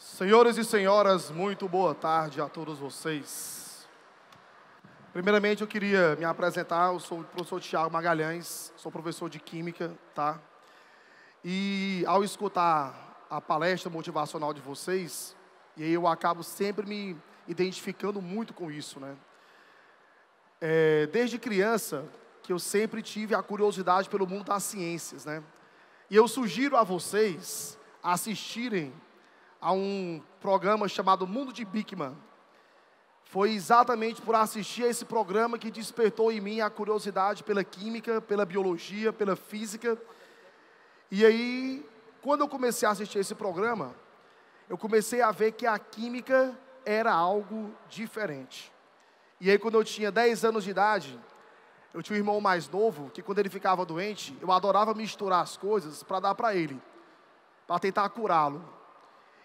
Senhores e senhoras, muito boa tarde a todos vocês. Primeiramente, eu queria me apresentar. Eu sou o professor Thiago Magalhães, sou professor de Química, tá? E ao escutar a palestra motivacional de vocês, e aí eu acabo sempre me identificando muito com isso, né? Desde criança, que eu sempre tive a curiosidade pelo mundo das ciências, né? E eu sugiro a vocês assistirem a um programa chamado Mundo de Bikman. Foi exatamente por assistir a esse programa que despertou em mim a curiosidade pela química, pela biologia, pela física. E aí, quando eu comecei a assistir esse programa, eu comecei a ver que a química era algo diferente. E aí, quando eu tinha 10 anos de idade, eu tinha um irmão mais novo, que quando ele ficava doente, eu adorava misturar as coisas para dar para ele, para tentar curá-lo.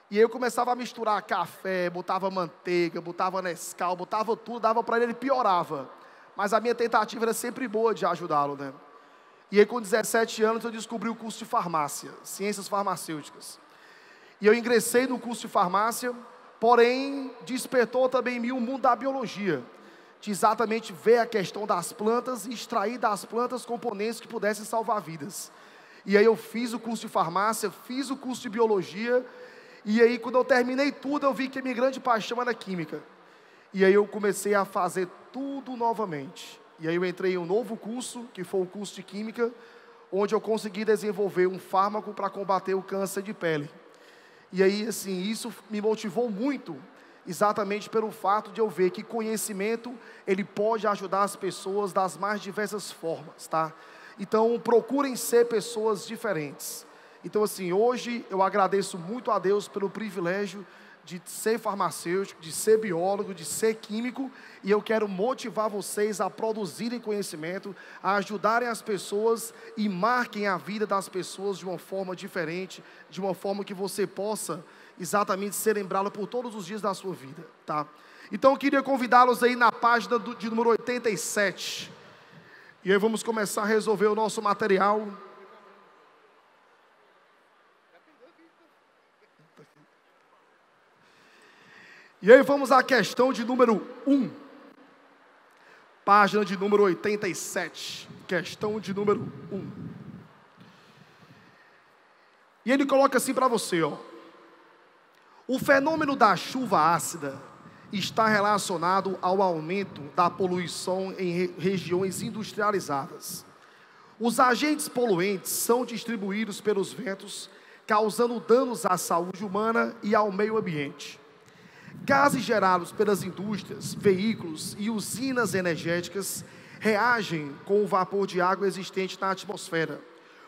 E aí eu começava a misturar café, botava manteiga, botava Nescau, botava tudo, dava para ele piorava. Mas a minha tentativa era sempre boa de ajudá-lo, né? E aí com 17 anos eu descobri o curso de farmácia, ciências farmacêuticas. E eu ingressei no curso de farmácia, porém despertou também em mim o mundo da biologia, de exatamente ver a questão das plantas e extrair das plantas componentes que pudessem salvar vidas. E aí eu fiz o curso de farmácia, fiz o curso de biologia. E aí, quando eu terminei tudo, eu vi que a minha grande paixão era química. E aí eu comecei a fazer tudo novamente. E aí eu entrei em um novo curso, que foi o curso de química, onde eu consegui desenvolver um fármaco para combater o câncer de pele. E aí, assim, isso me motivou muito, exatamente pelo fato de eu ver que conhecimento, ele pode ajudar as pessoas das mais diversas formas, tá? Então, procurem ser pessoas diferentes. Então, assim, hoje eu agradeço muito a Deus pelo privilégio de ser farmacêutico, de ser biólogo, de ser químico, e eu quero motivar vocês a produzirem conhecimento, a ajudarem as pessoas e marquem a vida das pessoas de uma forma diferente, de uma forma que você possa exatamente ser lembrado por todos os dias da sua vida, tá? Então eu queria convidá-los aí na página de número 87, e aí vamos começar a resolver o nosso material. E aí vamos à questão de número 1, página de número 87, questão de número 1. E ele coloca assim para você, ó: o fenômeno da chuva ácida está relacionado ao aumento da poluição em regiões industrializadas. Os agentes poluentes são distribuídos pelos ventos, causando danos à saúde humana e ao meio ambiente. Gases gerados pelas indústrias, veículos e usinas energéticas reagem com o vapor de água existente na atmosfera,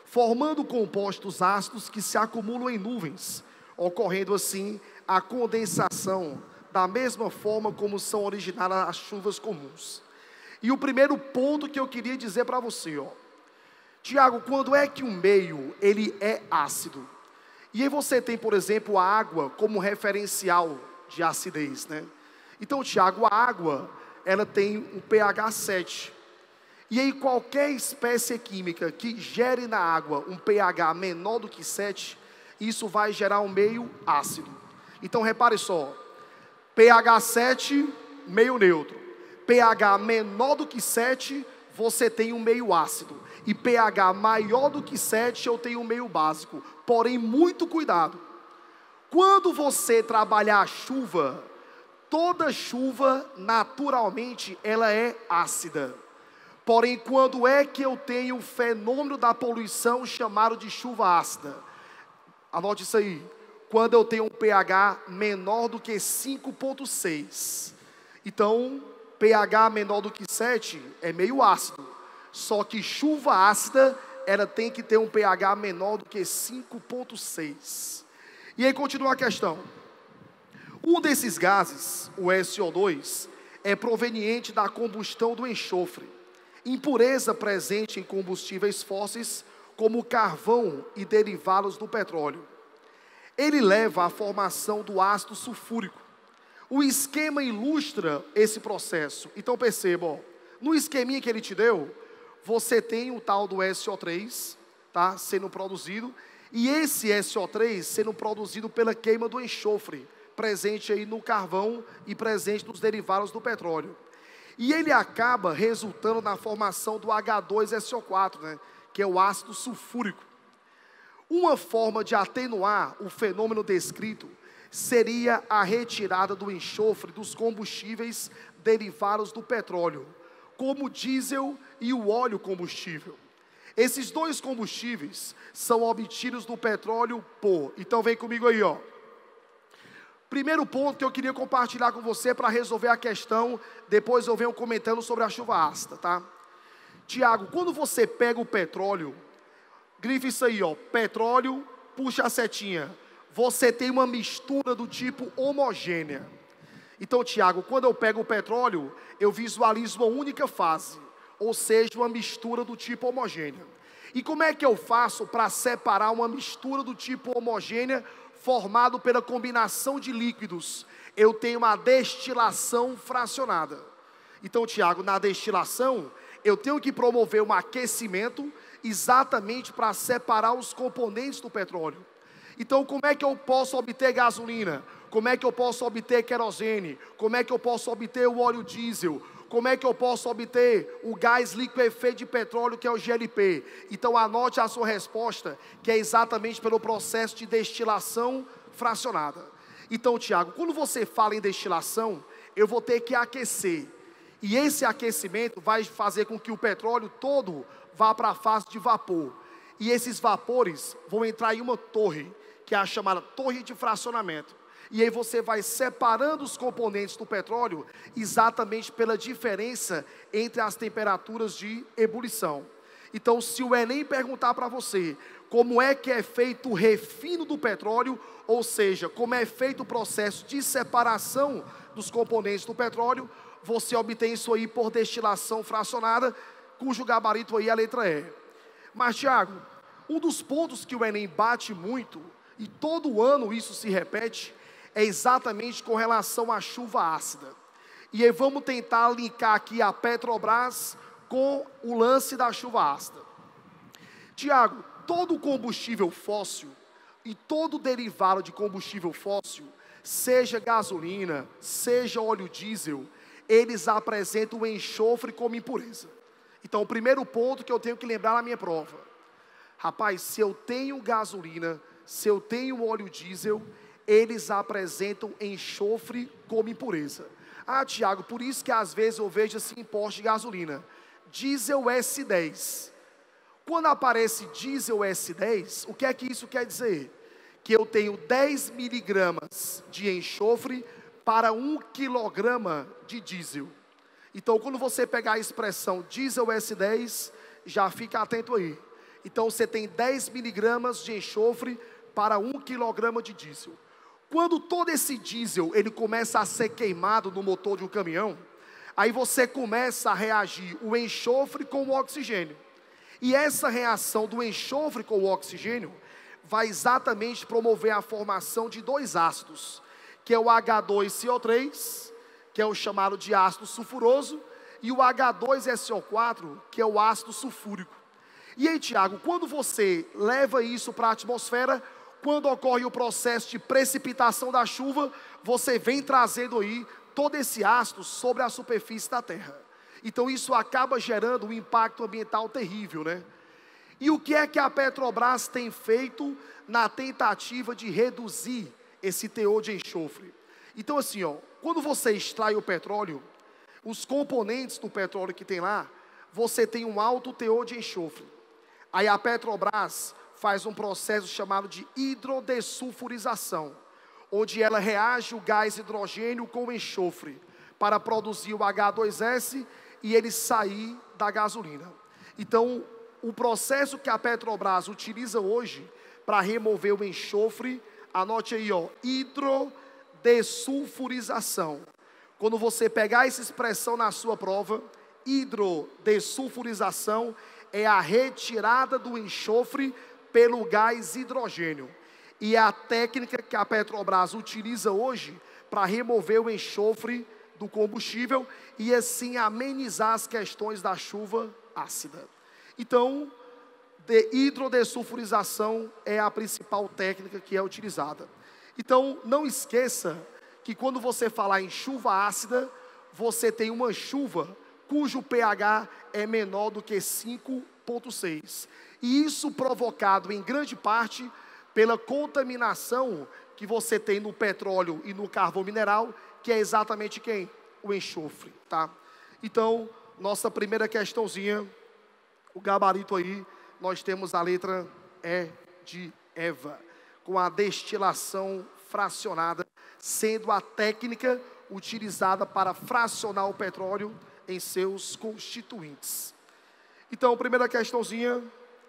formando compostos ácidos que se acumulam em nuvens, ocorrendo assim a condensação, da mesma forma como são originadas as chuvas comuns. E o primeiro ponto que eu queria dizer para você, ó: Tiago, quando é que um meio ele é ácido? E aí você tem, por exemplo, a água como referencial de acidez, né? Então, Tiago, a água, ela tem um pH 7. E aí qualquer espécie química que gere na água um pH menor do que 7, isso vai gerar um meio ácido. Então, repare só: pH 7, meio neutro. pH menor do que 7, você tem um meio ácido. E pH maior do que 7, eu tenho um meio básico. Porém, muito cuidado. Quando você trabalhar a chuva, toda chuva, naturalmente, ela é ácida. Porém, quando é que eu tenho o fenômeno da poluição chamado de chuva ácida? Anote isso aí: quando eu tenho um pH menor do que 5,6. Então, pH menor do que 7 é meio ácido. Só que chuva ácida, ela tem que ter um pH menor do que 5,6. E aí continua a questão. Um desses gases, o SO2, é proveniente da combustão do enxofre, impureza presente em combustíveis fósseis como o carvão e derivados do petróleo. Ele leva à formação do ácido sulfúrico. O esquema ilustra esse processo. Então percebam, no esqueminha que ele te deu, você tem o tal do SO3, tá, sendo produzido, E esse SO3 sendo produzido pela queima do enxofre, presente aí no carvão e presente nos derivados do petróleo. E ele acaba resultando na formação do H2SO4, né, que é o ácido sulfúrico. Uma forma de atenuar o fenômeno descrito seria a retirada do enxofre dos combustíveis derivados do petróleo, como o diesel e o óleo combustível. Esses dois combustíveis são obtidos do petróleo por... Então vem comigo aí, ó. Primeiro ponto que eu queria compartilhar com você para resolver a questão, depois eu venho comentando sobre a chuva ácida, tá? Tiago, quando você pega o petróleo, grifa isso aí, ó, petróleo, puxa a setinha, você tem uma mistura do tipo homogênea. Então, Tiago, quando eu pego o petróleo, eu visualizo uma única fase, ou seja, uma mistura do tipo homogênea. E como é que eu faço para separar uma mistura do tipo homogênea formado pela combinação de líquidos? Eu tenho uma destilação fracionada. Então, Tiago, na destilação, eu tenho que promover um aquecimento exatamente para separar os componentes do petróleo. Então, como é que eu posso obter gasolina? Como é que eu posso obter querosene? Como é que eu posso obter o óleo diesel? Como é que eu posso obter o gás liquefeito de petróleo, que é o GLP? Então anote a sua resposta, que é exatamente pelo processo de destilação fracionada. Então, Tiago, quando você fala em destilação, eu vou ter que aquecer. E esse aquecimento vai fazer com que o petróleo todo vá para a fase de vapor. E esses vapores vão entrar em uma torre, que é a chamada torre de fracionamento. E aí você vai separando os componentes do petróleo exatamente pela diferença entre as temperaturas de ebulição. Então, se o Enem perguntar para você como é que é feito o refino do petróleo, ou seja, como é feito o processo de separação dos componentes do petróleo, você obtém isso aí por destilação fracionada, cujo gabarito aí é a letra E. Mas, Tiago, um dos pontos que o Enem bate muito, e todo ano isso se repete, é exatamente com relação à chuva ácida. E aí vamos tentar linkar aqui a Petrobras com o lance da chuva ácida. Tiago, todo combustível fóssil e todo derivado de combustível fóssil, seja gasolina, seja óleo diesel, eles apresentam o enxofre como impureza. Então, o primeiro ponto que eu tenho que lembrar na minha prova: rapaz, se eu tenho gasolina, se eu tenho óleo diesel, eles apresentam enxofre como impureza. Ah, Tiago, por isso que às vezes eu vejo assim em posto de gasolina, diesel S10. Quando aparece diesel S10, o que é que isso quer dizer? Que eu tenho 10 miligramas de enxofre para 1 quilograma de diesel. Então, quando você pegar a expressão diesel S10, já fica atento aí. Então, você tem 10 miligramas de enxofre para 1 quilograma de diesel. Quando todo esse diesel ele começa a ser queimado no motor de um caminhão, aí você começa a reagir o enxofre com o oxigênio. E essa reação do enxofre com o oxigênio vai exatamente promover a formação de dois ácidos, que é o H2CO3, que é o chamado de ácido sulfuroso, e o H2SO4, que é o ácido sulfúrico. E aí, Tiago, quando você leva isso para a atmosfera, quando ocorre o processo de precipitação da chuva, você vem trazendo aí todo esse ácido sobre a superfície da terra. Então isso acaba gerando um impacto ambiental terrível, né? E o que é que a Petrobras tem feito na tentativa de reduzir esse teor de enxofre? Então assim, ó, quando você extrai o petróleo, os componentes do petróleo que tem lá, você tem um alto teor de enxofre. Aí a Petrobras faz um processo chamado de hidrodesulfurização, onde ela reage o gás hidrogênio com o enxofre, para produzir o H2S e ele sair da gasolina. Então, o processo que a Petrobras utiliza hoje para remover o enxofre, anote aí, ó, hidrodesulfurização. Quando você pegar essa expressão na sua prova, hidrodesulfurização é a retirada do enxofre pelo gás hidrogênio. E é a técnica que a Petrobras utiliza hoje para remover o enxofre do combustível e assim amenizar as questões da chuva ácida. Então, de hidrodesulfurização é a principal técnica que é utilizada. Então, não esqueça que quando você falar em chuva ácida, você tem uma chuva cujo pH é menor do que 5,6. E isso provocado em grande parte pela contaminação que você tem no petróleo e no carvão mineral, que é exatamente quem? O enxofre, tá? Então, nossa primeira questãozinha, o gabarito aí, nós temos a letra E de Eva, com a destilação fracionada, sendo a técnica utilizada para fracionar o petróleo em seus constituintes. Então, primeira questãozinha,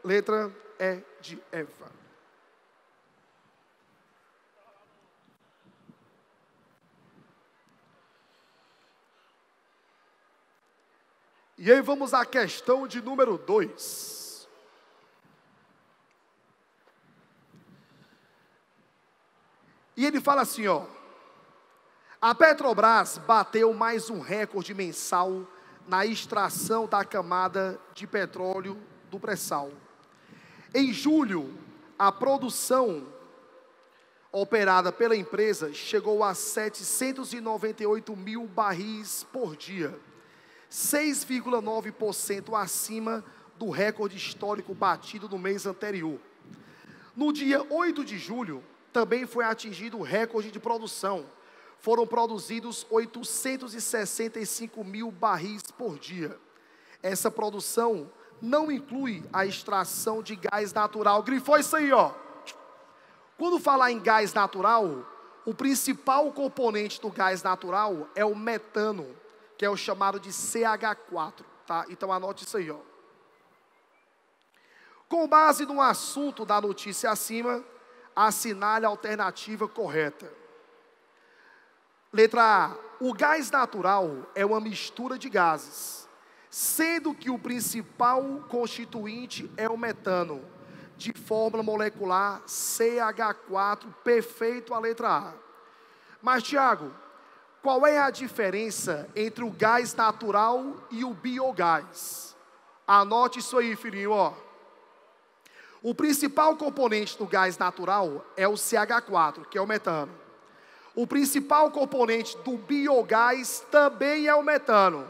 letra E de Eva. E aí vamos à questão de número 2. E ele fala assim, ó: a Petrobras bateu mais um recorde mensal na extração da camada de petróleo do pré-sal. Em julho, a produção operada pela empresa chegou a 798 mil barris por dia, 6,9% acima do recorde histórico batido no mês anterior. No dia 8 de julho, também foi atingido o recorde de produção. Foram produzidos 865 mil barris por dia. Essa produção não inclui a extração de gás natural. Grifou isso aí, ó. Quando falar em gás natural, o principal componente do gás natural é o metano, que é o chamado de CH4, tá? Então anote isso aí, ó. Com base no assunto da notícia acima, assinale a alternativa correta. Letra A. O gás natural é uma mistura de gases, sendo que o principal constituinte é o metano, de fórmula molecular CH4, perfeito a letra A. Mas, Tiago, qual é a diferença entre o gás natural e o biogás? Anote isso aí, filhinho, ó. O principal componente do gás natural é o CH4, que é o metano. O principal componente do biogás também é o metano,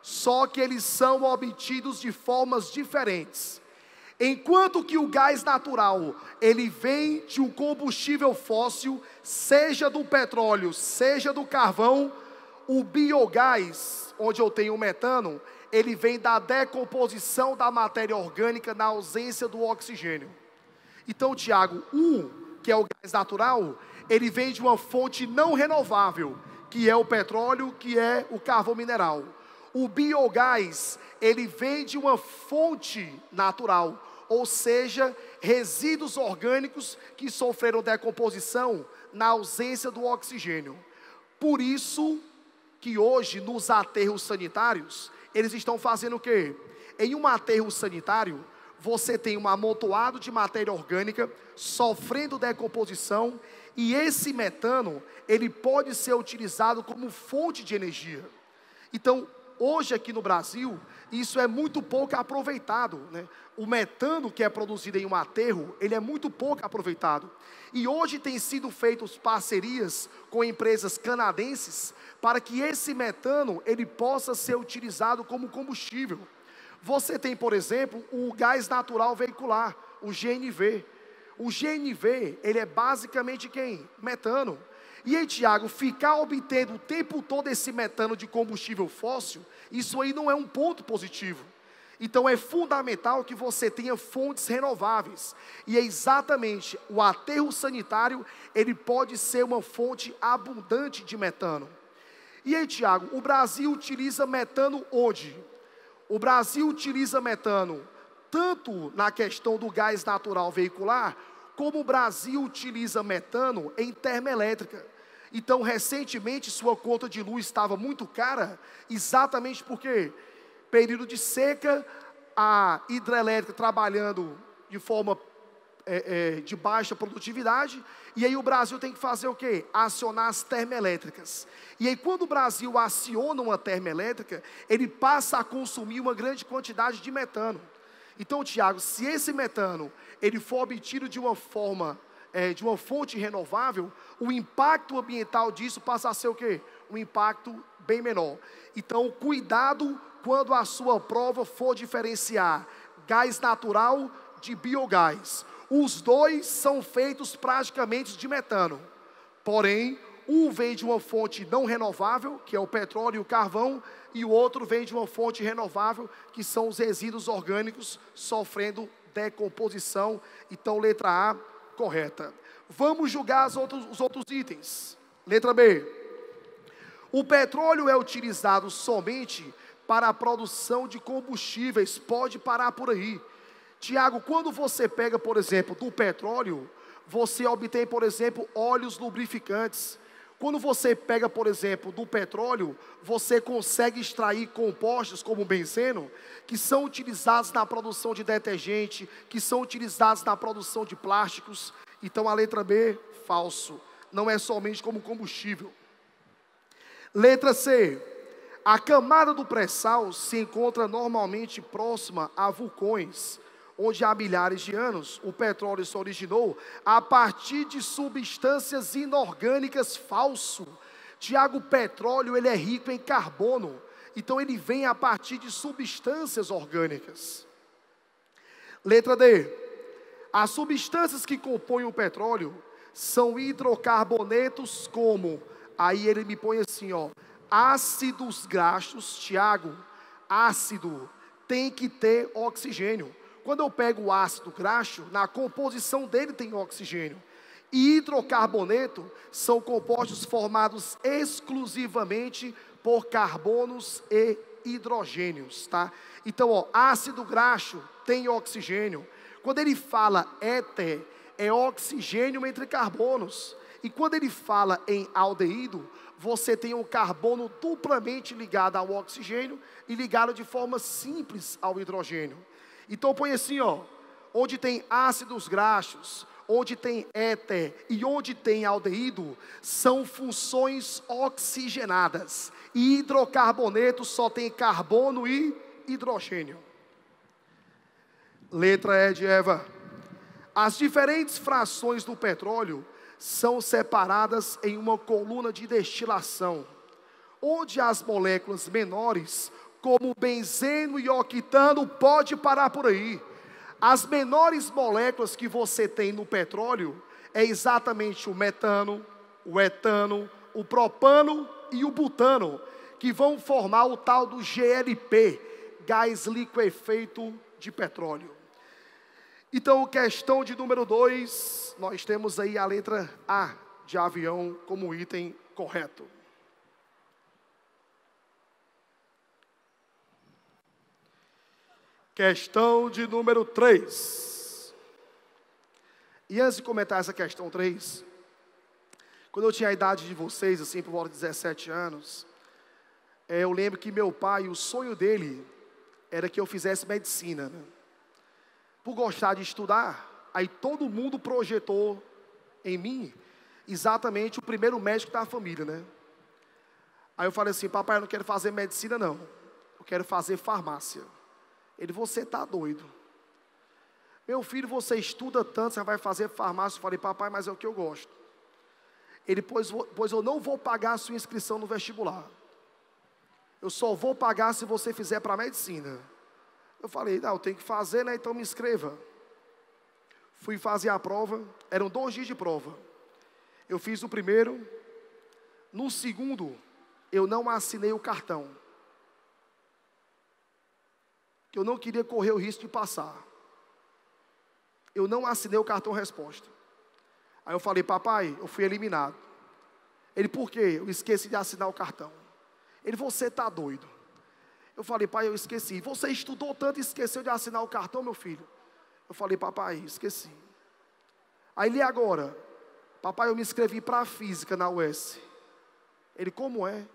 só que eles são obtidos de formas diferentes. Enquanto que o gás natural, ele vem de um combustível fóssil, seja do petróleo, seja do carvão, o biogás, onde eu tenho o metano, ele vem da decomposição da matéria orgânica na ausência do oxigênio. Então, Tiago, que é o gás natural, ele vem de uma fonte não renovável, que é o petróleo, que é o carvão mineral. O biogás, ele vem de uma fonte natural, ou seja, resíduos orgânicos que sofreram decomposição na ausência do oxigênio. Por isso que hoje nos aterros sanitários, eles estão fazendo o quê? Em um aterro sanitário, você tem um amontoado de matéria orgânica sofrendo decomposição, e esse metano, ele pode ser utilizado como fonte de energia. Então, hoje aqui no Brasil, isso é muito pouco aproveitado, né? O metano que é produzido em um aterro, ele é muito pouco aproveitado. E hoje tem sido feitas parcerias com empresas canadenses para que esse metano, ele possa ser utilizado como combustível. Você tem, por exemplo, o gás natural veicular, o GNV. O GNV, ele é basicamente quem? Metano. E aí, Tiago, ficar obtendo o tempo todo esse metano de combustível fóssil, isso aí não é um ponto positivo. Então é fundamental que você tenha fontes renováveis. E é exatamente o aterro sanitário, ele pode ser uma fonte abundante de metano. E aí, Tiago, o Brasil utiliza metano onde? O Brasil utiliza metano tanto na questão do gás natural veicular, como o Brasil utiliza metano em termoelétrica. Então, recentemente, sua conta de luz estava muito cara, exatamente porque período de seca, a hidrelétrica trabalhando de forma de baixa produtividade, e aí o Brasil tem que fazer o quê? Acionar as termoelétricas. E aí quando o Brasil aciona uma termoelétrica, ele passa a consumir uma grande quantidade de metano. Então, Tiago, se esse metano ele for obtido de uma forma, de uma fonte renovável, o impacto ambiental disso passa a ser o quê? Um impacto bem menor. Então, cuidado quando a sua prova for diferenciar gás natural de biogás. Os dois são feitos praticamente de metano. Porém, um vem de uma fonte não renovável, que é o petróleo e o carvão, e o outro vem de uma fonte renovável, que são os resíduos orgânicos sofrendo decomposição. Então, letra A, correta. Vamos julgar os outros itens. Letra B. O petróleo é utilizado somente para a produção de combustíveis. Pode parar por aí. Tiago, quando você pega, por exemplo, do petróleo, você obtém, por exemplo, óleos lubrificantes. Quando você pega, por exemplo, do petróleo, você consegue extrair compostos como o benzeno, que são utilizados na produção de detergente, que são utilizados na produção de plásticos. Então a letra B, falso. Não é somente como combustível. Letra C. A camada do pré-sal se encontra normalmente próxima a vulcões, onde há milhares de anos o petróleo se originou a partir de substâncias inorgânicas. Falso. Tiago, o petróleo ele é rico em carbono, então ele vem a partir de substâncias orgânicas. Letra D. As substâncias que compõem o petróleo são hidrocarbonetos como, aí ele me põe assim, ó, ácidos graxos. Tiago, ácido tem que ter oxigênio. Quando eu pego o ácido graxo, na composição dele tem oxigênio. E hidrocarboneto são compostos formados exclusivamente por carbonos e hidrogênios, tá? Então, ó, ácido graxo tem oxigênio. Quando ele fala éter, é oxigênio entre carbonos. E quando ele fala em aldeído, você tem um carbono duplamente ligado ao oxigênio e ligado de forma simples ao hidrogênio. Então põe assim, ó, onde tem ácidos graxos, onde tem éter e onde tem aldeído, são funções oxigenadas. E hidrocarboneto só tem carbono e hidrogênio. Letra E de Eva. As diferentes frações do petróleo são separadas em uma coluna de destilação, onde as moléculas menores, como benzeno e octano, pode parar por aí. As menores moléculas que você tem no petróleo é exatamente o metano, o etano, o propano e o butano, que vão formar o tal do GLP, gás liquefeito de petróleo. Então, questão de número 2, nós temos aí a letra A de avião como item correto. Questão de número 3. E antes de comentar essa questão 3, quando eu tinha a idade de vocês, assim, por volta de 17 anos, eu lembro que meu pai, o sonho dele era que eu fizesse medicina, né? Por gostar de estudar, aí todo mundo projetou em mim exatamente o primeiro médico da família, né? Aí eu falei assim, papai, eu não quero fazer medicina não, eu quero fazer farmácia. Ele, você está doido. Meu filho, você estuda tanto, você vai fazer farmácia. Eu falei, papai, mas é o que eu gosto. Ele, pois eu não vou pagar a sua inscrição no vestibular. Eu só vou pagar se você fizer para medicina. Eu falei, não, eu tenho que fazer, né? Então me inscreva. Fui fazer a prova, eram 2 dias de prova. Eu fiz o primeiro, no segundo, eu não assinei o cartão. Que eu não queria correr o risco de passar. Eu não assinei o cartão resposta. Aí eu falei, papai, eu fui eliminado. Ele, por quê? Eu esqueci de assinar o cartão. Ele, você está doido. Eu falei, pai, eu esqueci. Você estudou tanto e esqueceu de assinar o cartão, meu filho? Eu falei, papai, esqueci. Aí ele, agora? Papai, eu me inscrevi para física na UES. Ele, como é?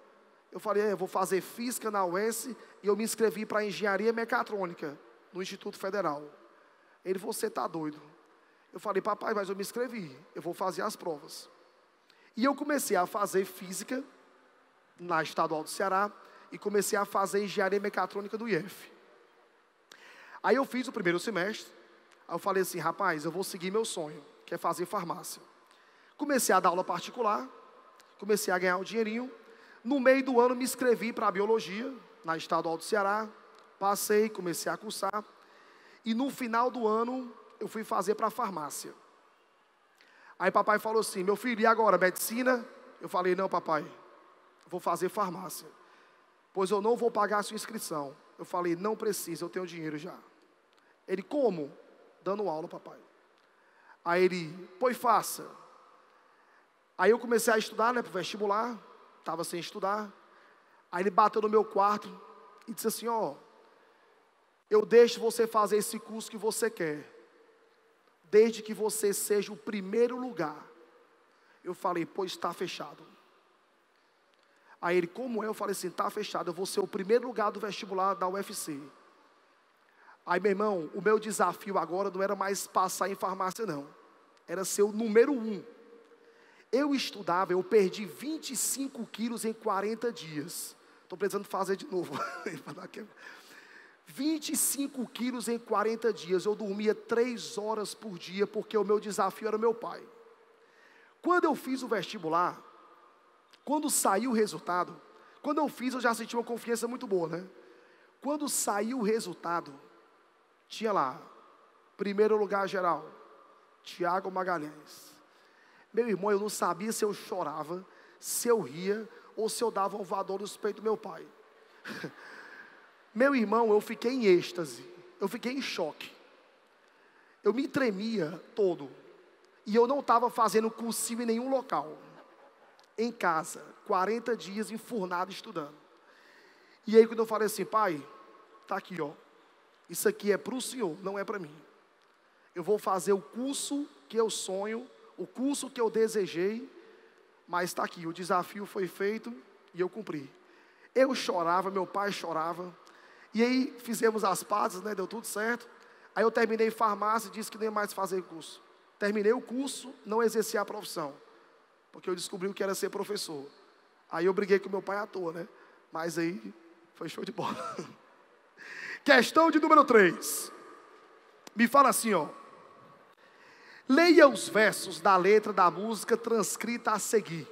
Eu falei, eu vou fazer física na UES e eu me inscrevi para engenharia mecatrônica no Instituto Federal. Ele, você está doido. Eu falei, papai, mas eu me inscrevi, eu vou fazer as provas. E eu comecei a fazer física na Estadual do Ceará e comecei a fazer engenharia mecatrônica do IF. Aí eu fiz o primeiro semestre. Aí eu falei assim, rapaz, eu vou seguir meu sonho, que é fazer farmácia. Comecei a dar aula particular, comecei a ganhar um dinheirinho. No meio do ano me inscrevi para a biologia, na Estadual do Ceará. Passei, comecei a cursar. E no final do ano, eu fui fazer para a farmácia. Aí papai falou assim, meu filho, e agora, medicina? Eu falei, não papai, vou fazer farmácia. Pois eu não vou pagar a sua inscrição. Eu falei, não precisa, eu tenho dinheiro já. Ele, como? Dando aula, papai. Aí ele, pois faça. Aí eu comecei a estudar, para o vestibular. Estava sem estudar. Aí ele bateu no meu quarto e disse assim, ó, eu deixo você fazer esse curso que você quer, desde que você seja o primeiro lugar. Eu falei, pois está fechado. Aí ele, como é? Eu falei assim, está fechado, eu vou ser o primeiro lugar do vestibular da UFC. Aí, meu irmão, o meu desafio agora não era mais passar em farmácia, não. Era ser o número 1. Eu estudava, eu perdi 25 quilos em 40 dias. Estou precisando fazer de novo. 25 quilos em 40 dias. Eu dormia 3 horas por dia, porque o meu desafio era meu pai. Quando eu fiz o vestibular, quando saiu o resultado, quando eu fiz eu já senti uma confiança muito boa, né? Quando saiu o resultado, tinha lá, primeiro lugar geral, Tiago Magalhães. Meu irmão, eu não sabia se eu chorava, se eu ria, ou se eu dava um voador nos peitos do meu pai. Meu irmão, eu fiquei em êxtase, eu fiquei em choque. Eu me tremia todo. E eu não estava fazendo cursinho em nenhum local. Em casa, 40 dias enfurnado estudando. E aí quando eu falei assim, pai, tá aqui ó, isso aqui é para o senhor, não é para mim. Eu vou fazer o curso que eu sonho, o curso que eu desejei, mas está aqui, o desafio foi feito e eu cumpri. Eu chorava, meu pai chorava, e aí fizemos as pazes, né, deu tudo certo. Aí eu terminei farmácia e disse que não ia mais fazer curso. Terminei o curso, não exerci a profissão, porque eu descobri o que era ser professor. Aí eu briguei com meu pai à toa, né, mas aí foi show de bola. Questão de número 3. Me fala assim, ó. Leia os versos da letra da música transcrita a seguir.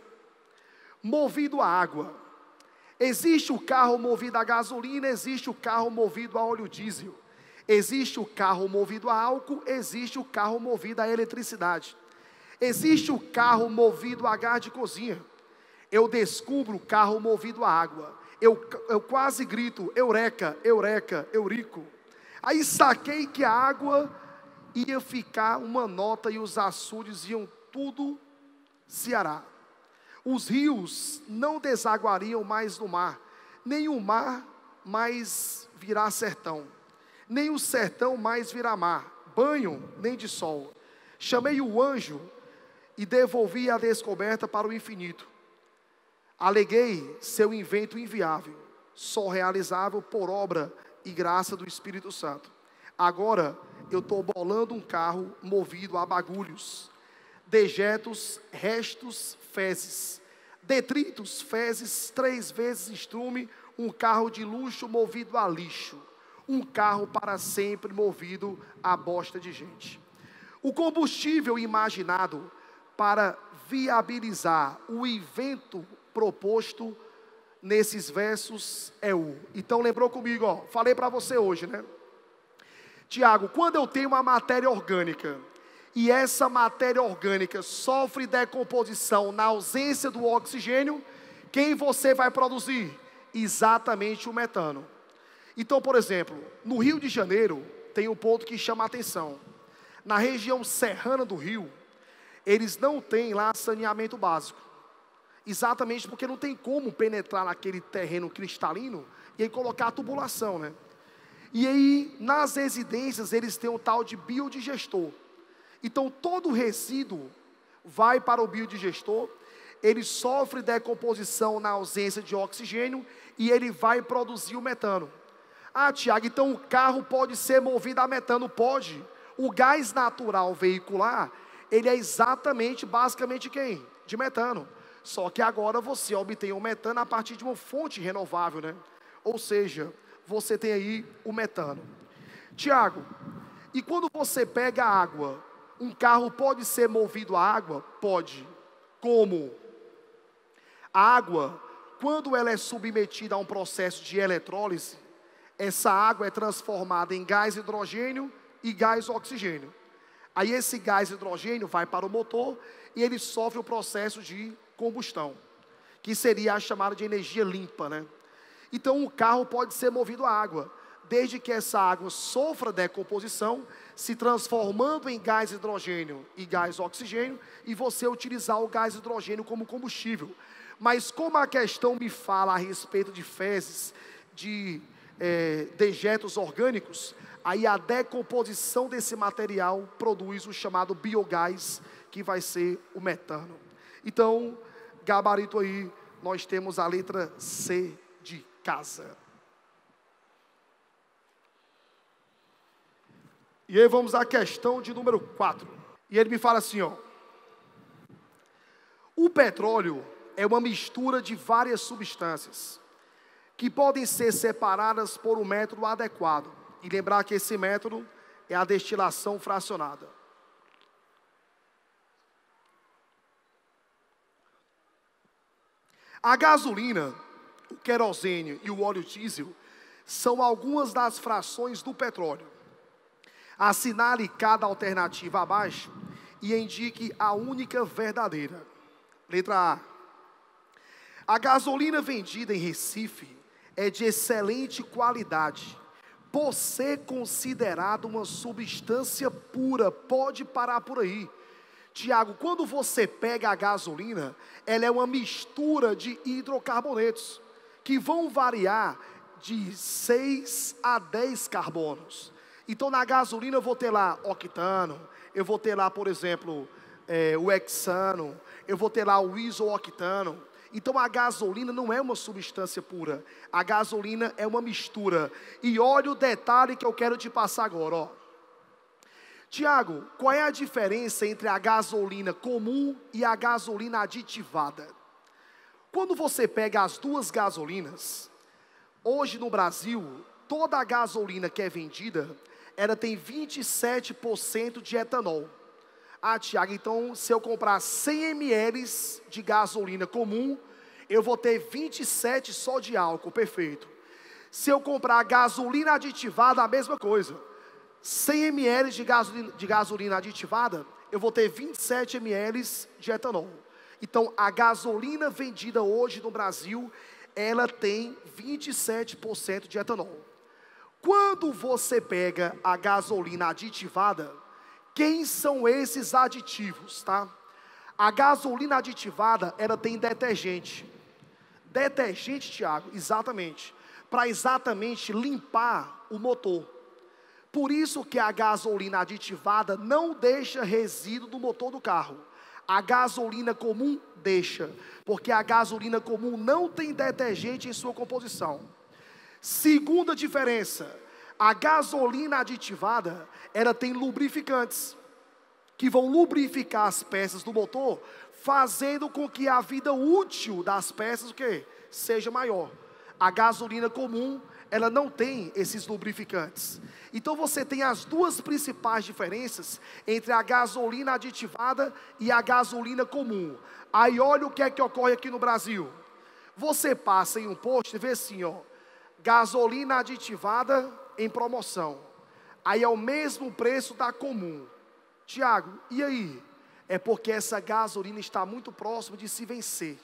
Movido a água. Existe o carro movido a gasolina, existe o carro movido a óleo diesel. Existe o carro movido a álcool, existe o carro movido a eletricidade. Existe o carro movido a gás de cozinha. Eu descubro o carro movido a água. Eu quase grito, eureka, eureka, eurico. Aí saquei que a água ia ficar uma nota e os açudes iam tudo Ceará. Os rios não desaguariam mais no mar, nem o mar mais virá sertão, nem o sertão mais virá mar, banho nem de sol. Chamei o anjo e devolvi a descoberta para o infinito. Aleguei seu invento inviável, só realizável por obra e graça do Espírito Santo. Agora eu estou bolando um carro movido a bagulhos, dejetos, restos, fezes, detritos, fezes, 3 vezes estrume, um carro de luxo movido a lixo, um carro para sempre movido a bosta de gente. O combustível imaginado para viabilizar o invento proposto nesses versos é o. Então lembrou comigo, ó, falei para você hoje, né? Tiago, quando eu tenho uma matéria orgânica e essa matéria orgânica sofre decomposição na ausência do oxigênio, quem você vai produzir? Exatamente o metano. Então, por exemplo, no Rio de Janeiro tem um ponto que chama a atenção. Na região serrana do Rio, eles não têm lá saneamento básico. Exatamente porque não tem como penetrar naquele terreno cristalino e aí colocar a tubulação, né? E aí, nas residências, eles têm um tal de biodigestor. Então, todo o resíduo vai para o biodigestor, ele sofre decomposição na ausência de oxigênio e ele vai produzir o metano. Ah, Tiago, então o carro pode ser movido a metano? Pode. O gás natural veicular, ele é exatamente, basicamente quem? De metano. Só que agora você obtém o metano a partir de uma fonte renovável, né? Ou seja, você tem aí o metano. Tiago, e quando você pega água, um carro pode ser movido a água? Pode. Como? A água, quando ela é submetida a um processo de eletrólise, essa água é transformada em gás hidrogênio e gás oxigênio. Aí esse gás hidrogênio vai para o motor e ele sofre o processo de combustão, que seria a chamada de energia limpa, né? Então o carro pode ser movido a água, desde que essa água sofra decomposição, se transformando em gás hidrogênio e gás oxigênio, e você utilizar o gás hidrogênio como combustível. Mas como a questão me fala a respeito de fezes, de dejetos orgânicos, aí a decomposição desse material produz o chamado biogás, que vai ser o metano. Então, gabarito aí, nós temos a letra C de casa. E aí vamos à questão de número 4. E ele me fala assim, ó. O petróleo é uma mistura de várias substâncias que podem ser separadas por um método adequado. E lembrar que esse método é a destilação fracionada. A gasolina, o querosene e o óleo diesel são algumas das frações do petróleo. Assinale cada alternativa abaixo e indique a única verdadeira. Letra A. A gasolina vendida em Recife é de excelente qualidade, por ser considerada uma substância pura. Pode parar por aí. Tiago, quando você pega a gasolina, ela é uma mistura de hidrocarbonetos, que vão variar de 6 a 10 carbonos. Então na gasolina eu vou ter lá octano, eu vou ter lá, por exemplo, o hexano, eu vou ter lá o isooctano. Então a gasolina não é uma substância pura, a gasolina é uma mistura. E olha o detalhe que eu quero te passar agora, ó. Tiago, qual é a diferença entre a gasolina comum e a gasolina aditivada? Quando você pega as duas gasolinas, hoje no Brasil, toda a gasolina que é vendida, ela tem 27% de etanol. Ah, Tiago, então se eu comprar 100 ml de gasolina comum, eu vou ter 27 só de álcool, perfeito. Se eu comprar gasolina aditivada, a mesma coisa. 100 ml de gasolina aditivada, eu vou ter 27 ml de etanol. Então, a gasolina vendida hoje no Brasil, ela tem 27% de etanol. Quando você pega a gasolina aditivada, quem são esses aditivos, tá? A gasolina aditivada, ela tem detergente. Detergente, Tiago, exatamente. Para exatamente limpar o motor. Por isso que a gasolina aditivada não deixa resíduo do motor do carro. A gasolina comum deixa, porque a gasolina comum não tem detergente em sua composição. Segunda diferença, a gasolina aditivada, ela tem lubrificantes, que vão lubrificar as peças do motor, fazendo com que a vida útil das peças, o quê? Seja maior. A gasolina comum, ela não tem esses lubrificantes. Então você tem as duas principais diferenças entre a gasolina aditivada e a gasolina comum. Aí olha o que é que ocorre aqui no Brasil. Você passa em um posto e vê assim, ó, gasolina aditivada em promoção. Aí é o mesmo preço da comum. Tiago, e aí? É porque essa gasolina está muito próximo de se vencer.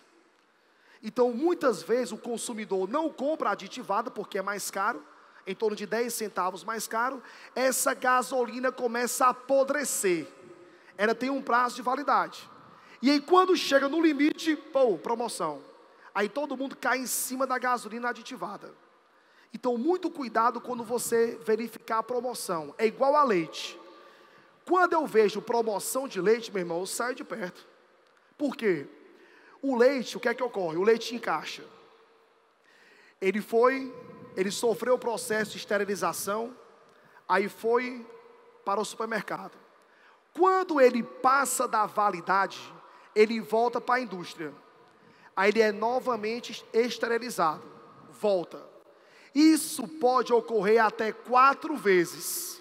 Então muitas vezes o consumidor não compra aditivada porque é mais caro, em torno de 10 centavos mais caro. Essa gasolina começa a apodrecer. Ela tem um prazo de validade. E aí quando chega no limite, pô, promoção. Aí todo mundo cai em cima da gasolina aditivada. Então muito cuidado quando você verificar a promoção. É igual a leite. Quando eu vejo promoção de leite, meu irmão, eu saio de perto. Por quê? O leite, o que é que ocorre? O leite em caixa. Ele sofreu o processo de esterilização, aí foi para o supermercado. Quando ele passa da validade, ele volta para a indústria. Aí ele é novamente esterilizado, volta. Isso pode ocorrer até 4 vezes.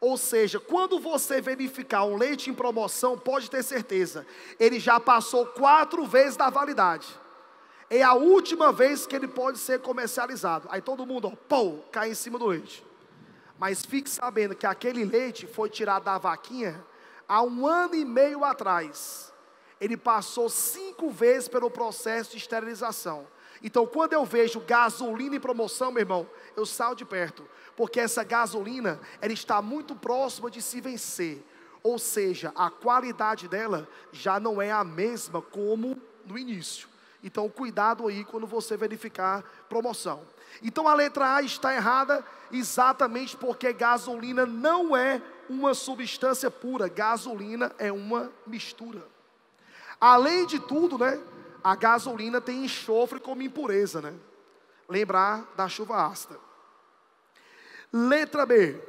Ou seja, quando você verificar um leite em promoção, pode ter certeza, ele já passou 4 vezes da validade. É a última vez que ele pode ser comercializado. Aí todo mundo, cai em cima do leite. Mas fique sabendo que aquele leite foi tirado da vaquinha há 1 ano e meio atrás. Ele passou 5 vezes pelo processo de esterilização. Então, quando eu vejo gasolina em promoção, meu irmão, eu saio de perto. Porque essa gasolina, ela está muito próxima de se vencer. Ou seja, a qualidade dela já não é a mesma como no início. Então, cuidado aí quando você verificar promoção. Então, a letra A está errada exatamente porque gasolina não é uma substância pura. Gasolina é uma mistura. Além de tudo, né, a gasolina tem enxofre como impureza, né? Lembrar da chuva ácida. Letra B.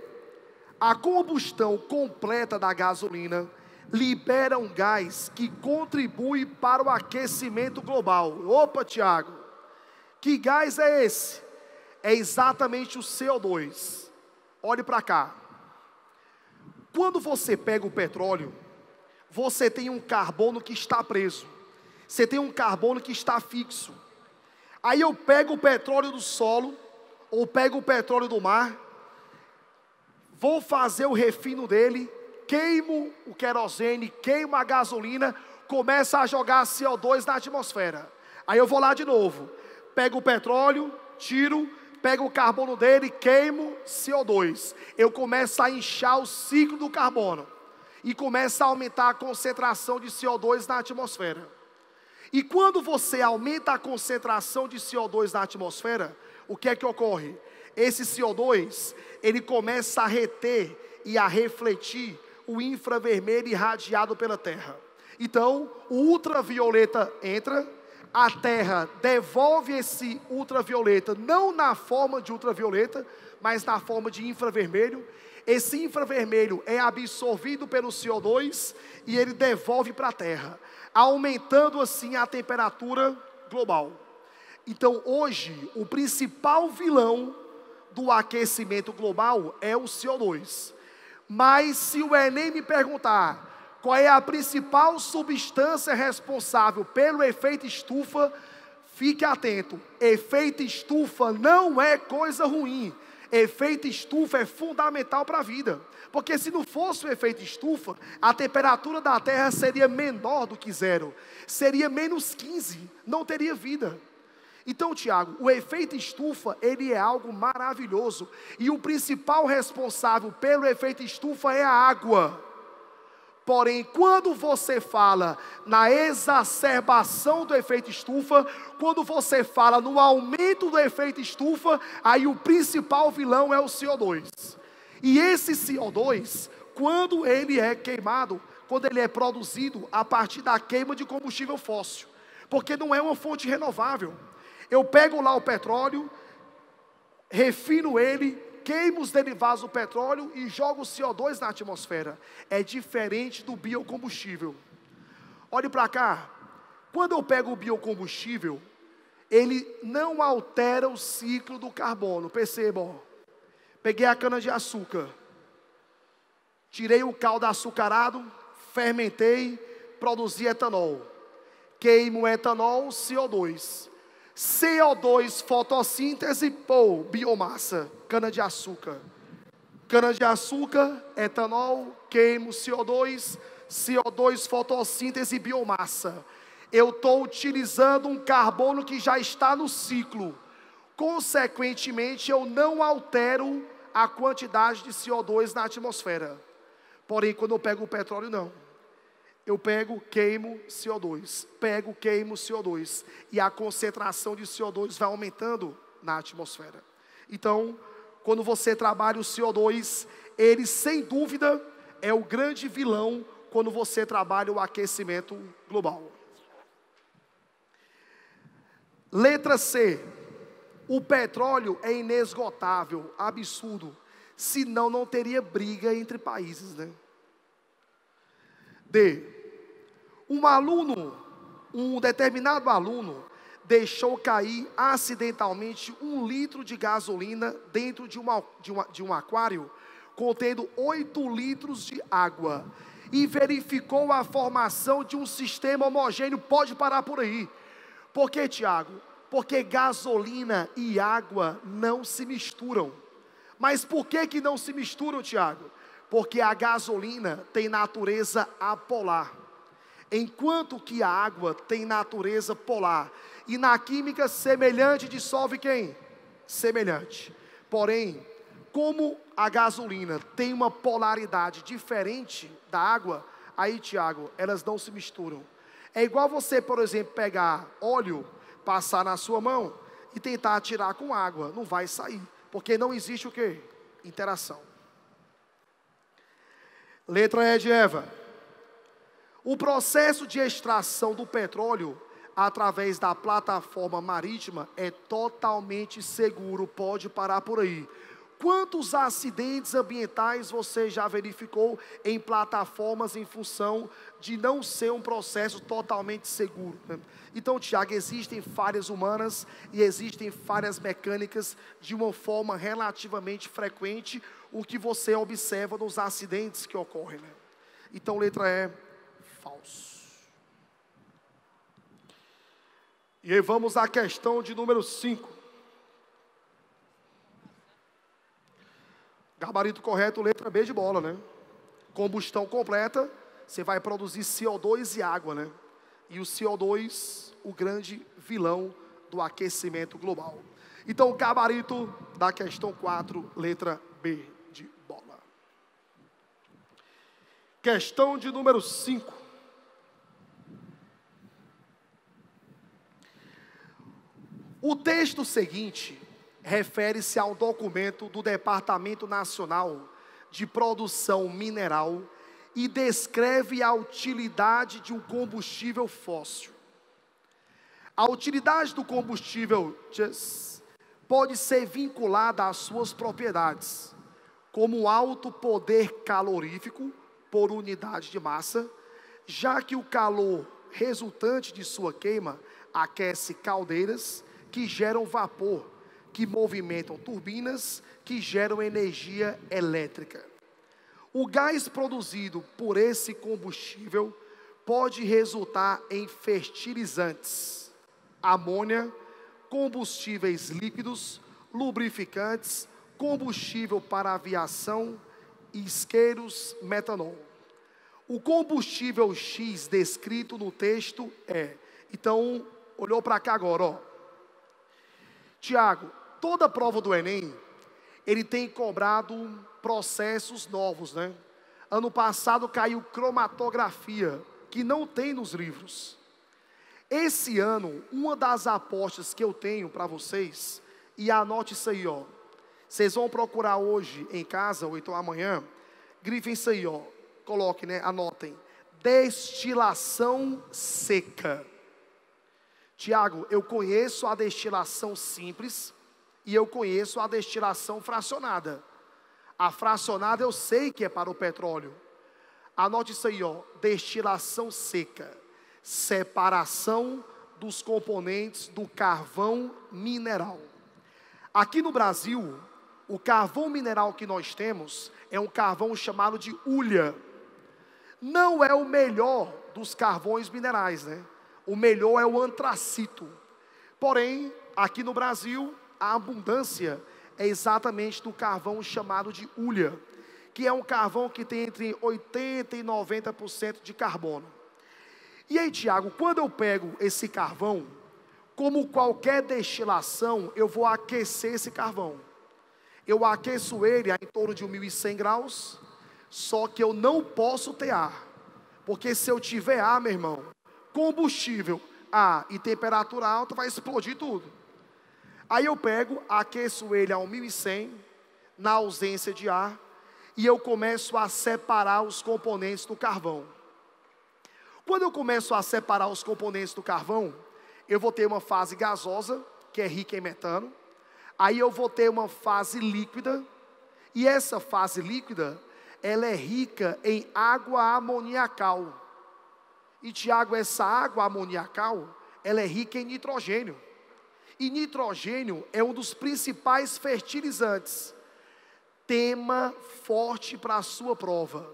A combustão completa da gasolina libera um gás que contribui para o aquecimento global. Opa, Tiago, que gás é esse? É exatamente o CO2. Olhe para cá. Quando você pega o petróleo, você tem um carbono que está preso. Você tem um carbono que está fixo. Aí eu pego o petróleo do solo, ou pego o petróleo do mar, vou fazer o refino dele, queimo o querosene, queimo a gasolina, começa a jogar CO2 na atmosfera. Aí eu vou lá de novo, pego o petróleo, tiro, pego o carbono dele, queimo CO2. Eu começo a inchar o ciclo do carbono e começa a aumentar a concentração de CO2 na atmosfera. E quando você aumenta a concentração de CO2 na atmosfera, o que é que ocorre? Esse CO2, ele começa a reter e a refletir o infravermelho irradiado pela Terra. Então, o ultravioleta entra, a Terra devolve esse ultravioleta, não na forma de ultravioleta, mas na forma de infravermelho. Esse infravermelho é absorvido pelo CO2 e ele devolve para a Terra, aumentando assim a temperatura global. Então, hoje, o principal vilão do aquecimento global é o CO2. Mas se o Enem me perguntar qual é a principal substância responsável pelo efeito estufa, fique atento, efeito estufa não é coisa ruim, efeito estufa é fundamental para a vida, porque se não fosse o efeito estufa, a temperatura da Terra seria menor do que 0, seria menos 15, não teria vida. Então, Tiago, o efeito estufa, ele é algo maravilhoso, e o principal responsável pelo efeito estufa é a água. Porém, quando você fala na exacerbação do efeito estufa, quando você fala no aumento do efeito estufa, aí o principal vilão é o CO2. E esse CO2, quando ele é queimado, quando ele é produzido a partir da queima de combustível fóssil, porque não é uma fonte renovável. Eu pego lá o petróleo, refino ele, queimo os derivados do petróleo e jogo o CO2 na atmosfera. É diferente do biocombustível. Olhe para cá. Quando eu pego o biocombustível, ele não altera o ciclo do carbono. Percebam, peguei a cana de açúcar, tirei o caldo açucarado, fermentei, produzi etanol. Queimo o etanol, CO2. CO2, fotossíntese, biomassa, cana-de-açúcar. Cana-de-açúcar, etanol, queimo, CO2, CO2, fotossíntese, biomassa. Eu estou utilizando um carbono que já está no ciclo. Consequentemente, eu não altero a quantidade de CO2 na atmosfera. Porém, quando eu pego o petróleo, não. Eu pego, queimo CO2, pego, queimo CO2, e a concentração de CO2 vai aumentando na atmosfera. Então, quando você trabalha o CO2, ele sem dúvida é o grande vilão quando você trabalha o aquecimento global. Letra C, o petróleo é inesgotável, absurdo, senão não teria briga entre países, né? D, um determinado aluno, deixou cair acidentalmente 1 litro de gasolina dentro de um aquário contendo 8 litros de água e verificou a formação de um sistema homogêneo. Pode parar por aí. Por que, Tiago? Porque gasolina e água não se misturam. Mas por que não se misturam, Tiago? Porque a gasolina tem natureza apolar, enquanto que a água tem natureza polar. E na química, semelhante dissolve quem? Semelhante. Porém, como a gasolina tem uma polaridade diferente da água, aí, Tiago, elas não se misturam. É igual você, por exemplo, pegar óleo, passar na sua mão e tentar tirar com água. Não vai sair, porque não existe o quê? Interação. Letra E de Eva. O processo de extração do petróleo através da plataforma marítima é totalmente seguro. Pode parar por aí. Quantos acidentes ambientais você já verificou em plataformas em função de não ser um processo totalmente seguro? Então, Tiago, existem falhas humanas e existem falhas mecânicas de uma forma relativamente frequente, o que você observa nos acidentes que ocorrem, né? Então, letra E, falso. E aí vamos à questão de número 5. Gabarito correto, letra B de bola, né? Combustão completa, você vai produzir CO2 e água, né? E o CO2, o grande vilão do aquecimento global. Então, gabarito da questão 4, letra B de bola. Questão de número 5. O texto seguinte refere-se ao documento do Departamento Nacional de Produção Mineral e descreve a utilidade de um combustível fóssil. A utilidade do combustível pode ser vinculada às suas propriedades, como alto poder calorífico por unidade de massa, já que o calor resultante de sua queima aquece caldeiras que geram vapor, que movimentam turbinas, que geram energia elétrica. O gás produzido por esse combustível pode resultar em fertilizantes, amônia, combustíveis líquidos, lubrificantes, combustível para aviação, isqueiros, metanol. O combustível X descrito no texto é... Então, olhou para cá agora, ó. Tiago, toda prova do Enem, ele tem cobrado processos novos, né? Ano passado caiu cromatografia, que não tem nos livros. Esse ano, uma das apostas que eu tenho para vocês, e anote isso aí, ó. Vocês vão procurar hoje em casa, ou então amanhã, grifem isso aí, ó. Coloquem, né? Anotem. Destilação seca. Tiago, eu conheço a destilação simples e eu conheço a destilação fracionada. A fracionada eu sei que é para o petróleo. Anote isso aí, ó. Destilação seca. Separação dos componentes do carvão mineral. Aqui no Brasil, o carvão mineral que nós temos é um carvão chamado de hulha. Não é o melhor dos carvões minerais, né? O melhor é o antracito. Porém, aqui no Brasil, a abundância é exatamente do carvão chamado de hulha, que é um carvão que tem entre 80% e 90% de carbono. E aí, Tiago, quando eu pego esse carvão, como qualquer destilação, eu vou aquecer esse carvão. Eu aqueço ele a em torno de 1.100 graus, só que eu não posso ter ar. Porque se eu tiver ar, meu irmão, combustível, ar e temperatura alta, vai explodir tudo. Aí eu pego, aqueço ele a 1.100, na ausência de ar, e eu começo a separar os componentes do carvão. Quando eu começo a separar os componentes do carvão, eu vou ter uma fase gasosa, que é rica em metano. Aí eu vou ter uma fase líquida, e essa fase líquida, ela é rica em água amoniacal. E Tiago, essa água amoniacal, ela é rica em nitrogênio. E nitrogênio é um dos principais fertilizantes. Tema forte para a sua prova: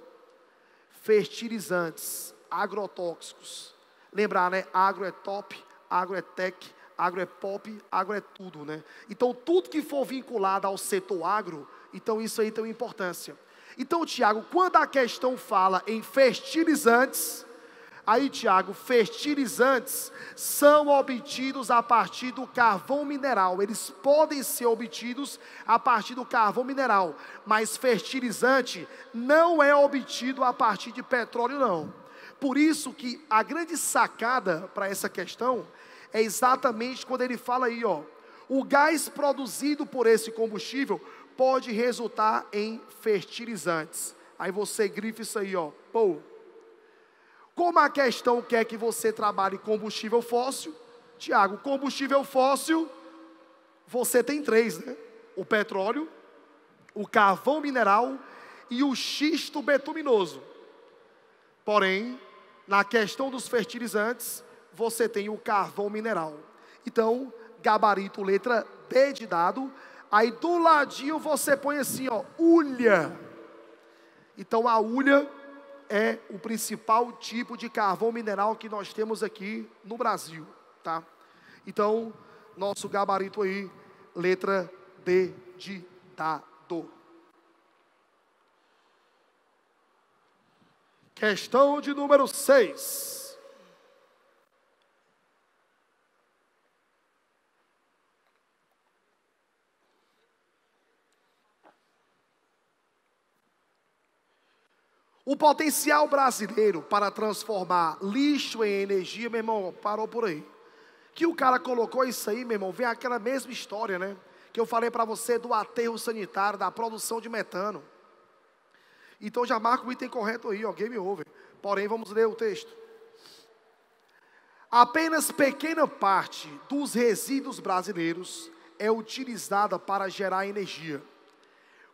fertilizantes, agrotóxicos. Lembrar, né? Agro é top, agro é tech, agro é pop, agro é tudo, né? Então, tudo que for vinculado ao setor agro, então isso aí tem uma importância. Então, Tiago, quando a questão fala em fertilizantes, aí, Tiago, fertilizantes são obtidos a partir do carvão mineral. Eles podem ser obtidos a partir do carvão mineral, mas fertilizante não é obtido a partir de petróleo, não. Por isso que a grande sacada para essa questão é exatamente quando ele fala aí, ó, o gás produzido por esse combustível pode resultar em fertilizantes. Aí você grifa isso aí, ó, pô. Como a questão quer que você trabalhe combustível fóssil, Tiago, combustível fóssil, você tem três, né? O petróleo, o carvão mineral e o xisto betuminoso. Porém, na questão dos fertilizantes, você tem o carvão mineral. Então, gabarito, letra D de dado. Aí do ladinho você põe assim, ó, hulha. Então a hulha é o principal tipo de carvão mineral que nós temos aqui no Brasil, tá? Então, nosso gabarito aí, letra D de dado. Questão de número 6. O potencial brasileiro para transformar lixo em energia, meu irmão, parou por aí. Que o cara colocou isso aí, meu irmão, vem aquela mesma história, né? Que eu falei para você do aterro sanitário, da produção de metano. Então já marca o item correto aí, ó, game over. Porém, vamos ler o texto. Apenas pequena parte dos resíduos brasileiros é utilizada para gerar energia.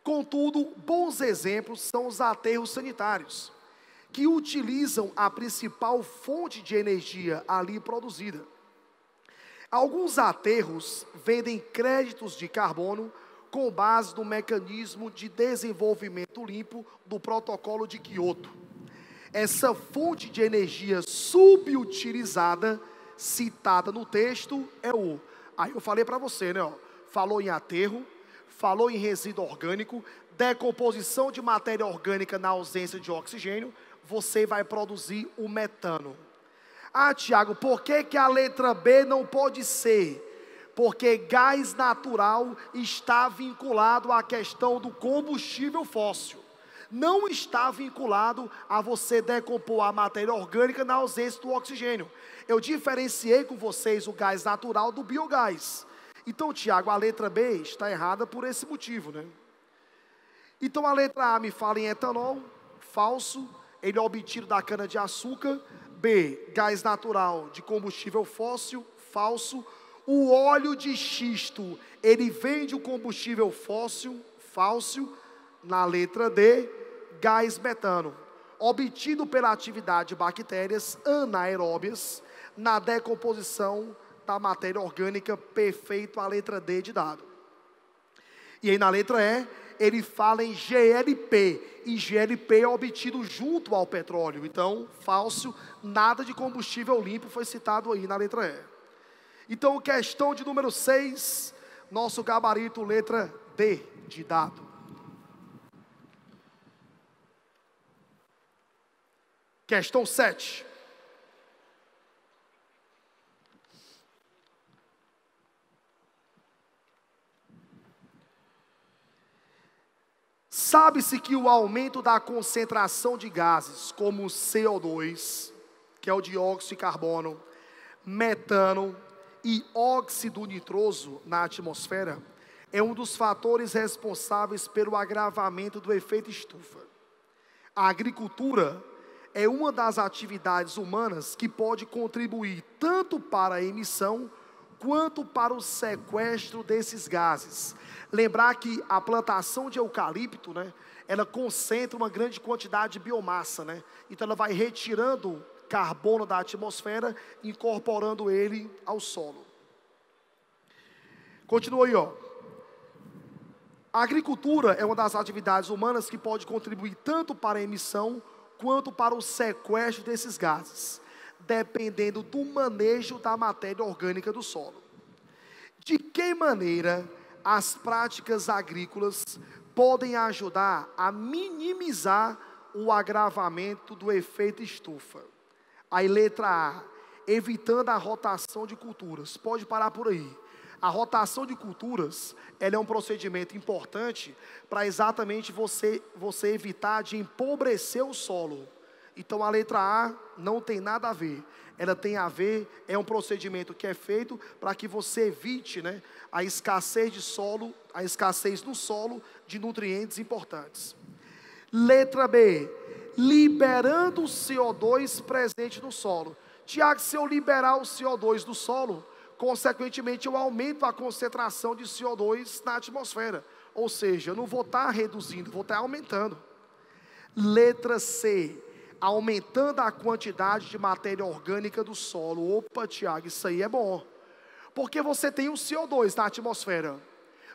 Contudo, bons exemplos são os aterros sanitários, que utilizam a principal fonte de energia ali produzida. Alguns aterros vendem créditos de carbono com base no mecanismo de desenvolvimento limpo do Protocolo de Quioto. Essa fonte de energia subutilizada, citada no texto, é o... Aí eu falei para você, né? Ó, falou em aterro, falou em resíduo orgânico, decomposição de matéria orgânica na ausência de oxigênio, você vai produzir o metano. Ah, Tiago, por que a letra B não pode ser? Porque gás natural está vinculado à questão do combustível fóssil. Não está vinculado a você decompor a matéria orgânica na ausência do oxigênio. Eu diferenciei com vocês o gás natural do biogás. Então, Tiago, a letra B está errada por esse motivo, né? Então, a letra A me fala em etanol, falso, ele é obtido da cana-de-açúcar. B, gás natural de combustível fóssil, falso. O óleo de xisto, ele vem de um combustível fóssil, falso. Na letra D, gás metano, obtido pela atividade de bactérias anaeróbias na decomposição da matéria orgânica, perfeito, a letra D de dado. E aí na letra E, ele fala em GLP, e GLP é obtido junto ao petróleo. Então, falso, nada de combustível limpo foi citado aí na letra E. Então, questão de número 6, nosso gabarito, letra D de dado. Questão 7. Sabe-se que o aumento da concentração de gases como CO2, que é o dióxido de carbono, metano e óxido nitroso na atmosfera, é um dos fatores responsáveis pelo agravamento do efeito estufa. A agricultura é uma das atividades humanas que pode contribuir tanto para a emissão quanto para o sequestro desses gases. Lembrar que a plantação de eucalipto, né, ela concentra uma grande quantidade de biomassa, né? Então ela vai retirando carbono da atmosfera, incorporando ele ao solo. Continua aí, ó. A agricultura é uma das atividades humanas que pode contribuir tanto para a emissão quanto para o sequestro desses gases, dependendo do manejo da matéria orgânica do solo. De que maneira as práticas agrícolas podem ajudar a minimizar o agravamento do efeito estufa? Aí, letra A, evitando a rotação de culturas. Pode parar por aí. A rotação de culturas, ela é um procedimento importante para exatamente você evitar de empobrecer o solo. Então, a letra A não tem nada a ver. Ela tem a ver, é um procedimento que é feito para que você evite, né, a escassez de solo, a escassez no solo de nutrientes importantes. Letra B, liberando o CO2 presente no solo. Tiago, se eu liberar o CO2 do solo, consequentemente eu aumento a concentração de CO2 na atmosfera. Ou seja, eu não vou estar reduzindo, vou estar aumentando. Letra C, aumentando a quantidade de matéria orgânica do solo. Opa, Tiago, isso aí é bom. Porque você tem o CO2 na atmosfera.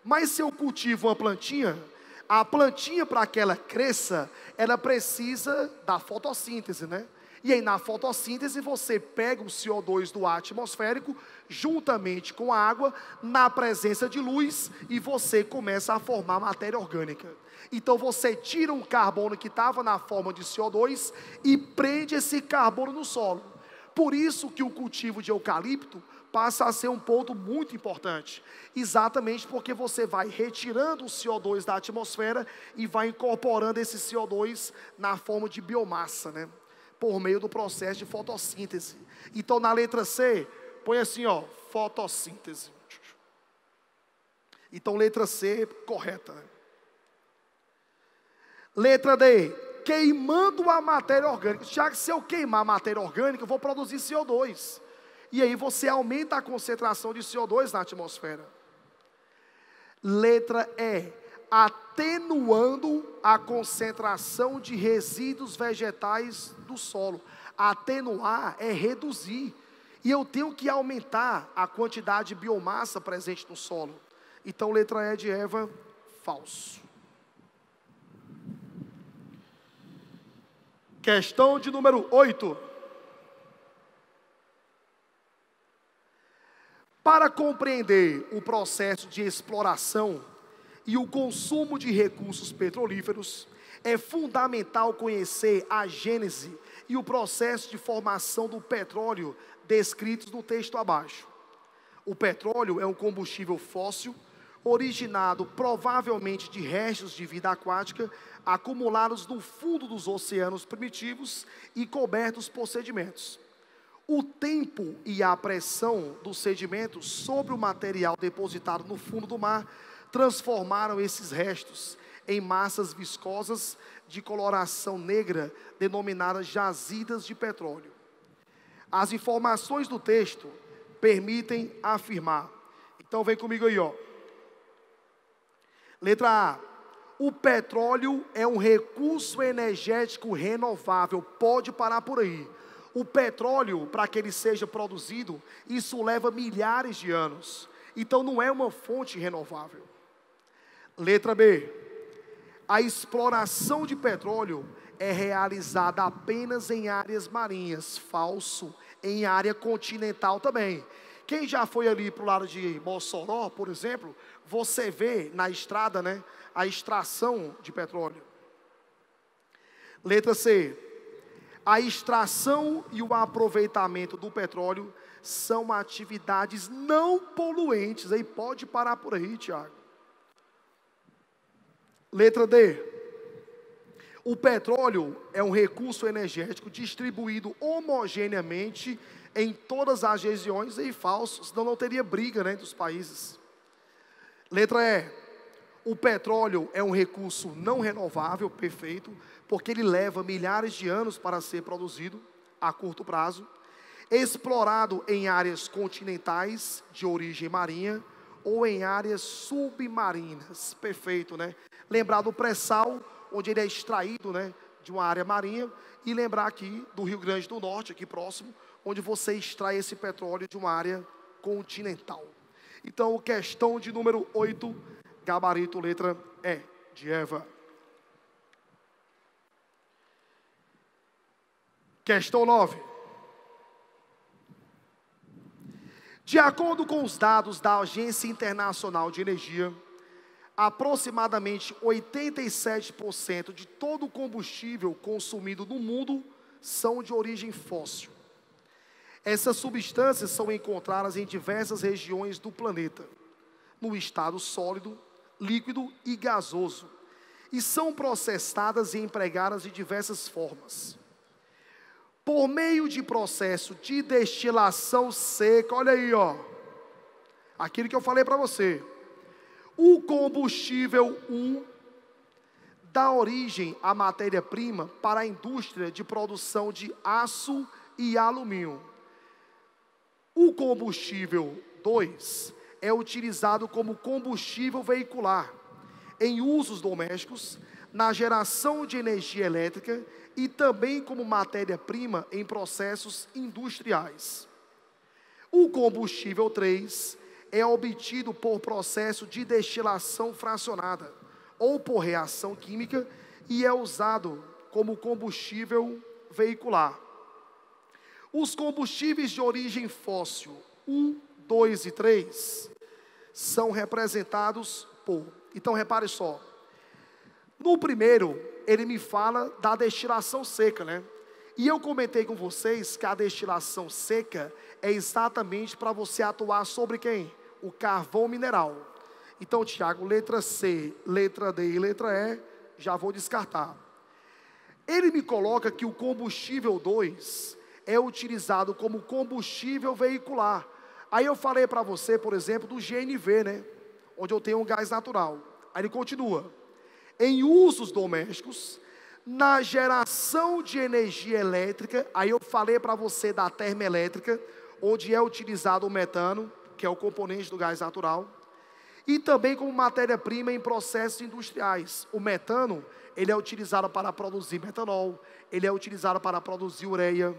Mas se eu cultivo uma plantinha, a plantinha, para que ela cresça, ela precisa da fotossíntese, né? E aí na fotossíntese você pega o CO2 do ar atmosférico, juntamente com a água, na presença de luz, e você começa a formar matéria orgânica. Então você tira um carbono que estava na forma de CO2 e prende esse carbono no solo. Por isso que o cultivo de eucalipto passa a ser um ponto muito importante. Exatamente porque você vai retirando o CO2 da atmosfera e vai incorporando esse CO2 na forma de biomassa, né? Por meio do processo de fotossíntese. Então na letra C, põe assim, ó, fotossíntese. Então letra C, correta, né? Letra D, queimando a matéria orgânica. Já que se eu queimar a matéria orgânica, eu vou produzir CO2. E aí você aumenta a concentração de CO2 na atmosfera. Letra E, atenuando a concentração de resíduos vegetais do solo. Atenuar é reduzir. E eu tenho que aumentar a quantidade de biomassa presente no solo. Então letra E de Eva, falso. Questão de número 8. Para compreender o processo de exploração e o consumo de recursos petrolíferos, é fundamental conhecer a gênese e o processo de formação do petróleo descritos no texto abaixo. O petróleo é um combustível fóssil, originado provavelmente de restos de vida aquática, acumulados no fundo dos oceanos primitivos e cobertos por sedimentos. O tempo e a pressão dos sedimentos sobre o material depositado no fundo do mar transformaram esses restos em massas viscosas de coloração negra, denominadas jazidas de petróleo. As informações do texto permitem afirmar. Então vem comigo aí, ó. Letra A. O petróleo é um recurso energético renovável. Pode parar por aí. O petróleo, para que ele seja produzido, isso leva milhares de anos. Então não é uma fonte renovável. Letra B. A exploração de petróleo é realizada apenas em áreas marinhas. Falso. Em área continental também. Quem já foi ali para o lado de Mossoró, por exemplo, você vê na estrada, né, a extração de petróleo. Letra C. A extração e o aproveitamento do petróleo são atividades não poluentes. Aí pode parar por aí, Tiago. Letra D. O petróleo é um recurso energético distribuído homogeneamente em todas as regiões. E falso, senão não teria briga, né, entre os países. Letra E. O petróleo é um recurso não renovável, perfeito, porque ele leva milhares de anos para ser produzido a curto prazo, explorado em áreas continentais de origem marinha ou em áreas submarinas. Perfeito, né? Lembrar do pré-sal, onde ele é extraído, né, de uma área marinha, e lembrar aqui do Rio Grande do Norte, aqui próximo, onde você extrai esse petróleo de uma área continental. Então, questão de número 8, gabarito letra E, de Eva. Questão 9. De acordo com os dados da Agência Internacional de Energia, aproximadamente 87% de todo o combustível consumido no mundo são de origem fóssil. Essas substâncias são encontradas em diversas regiões do planeta, no estado sólido, líquido e gasoso, e são processadas e empregadas de diversas formas. Por meio de processo de destilação seca, olha aí, ó, aquilo que eu falei para você. O combustível 1 dá origem à matéria-prima para a indústria de produção de aço e alumínio. O combustível 2 é utilizado como combustível veicular em usos domésticos, na geração de energia elétrica e também como matéria-prima em processos industriais. O combustível 3 é obtido por processo de destilação fracionada ou por reação química e é usado como combustível veicular. Os combustíveis de origem fóssil 1, 2 e 3 são representados por... Então, repare só. No primeiro, ele me fala da destilação seca, né? E eu comentei com vocês que a destilação seca é exatamente para você atuar sobre quem? O carvão mineral. Então, Tiago, letra C, letra D e letra E, já vou descartar. Ele me coloca que o combustível 2 é utilizado como combustível veicular. Aí eu falei para você, por exemplo, do GNV, né? Onde eu tenho um gás natural. Aí ele continua. Em usos domésticos, na geração de energia elétrica, aí eu falei para você da termoelétrica, onde é utilizado o metano, que é o componente do gás natural, e também como matéria-prima em processos industriais. O metano, ele é utilizado para produzir metanol, ele é utilizado para produzir ureia.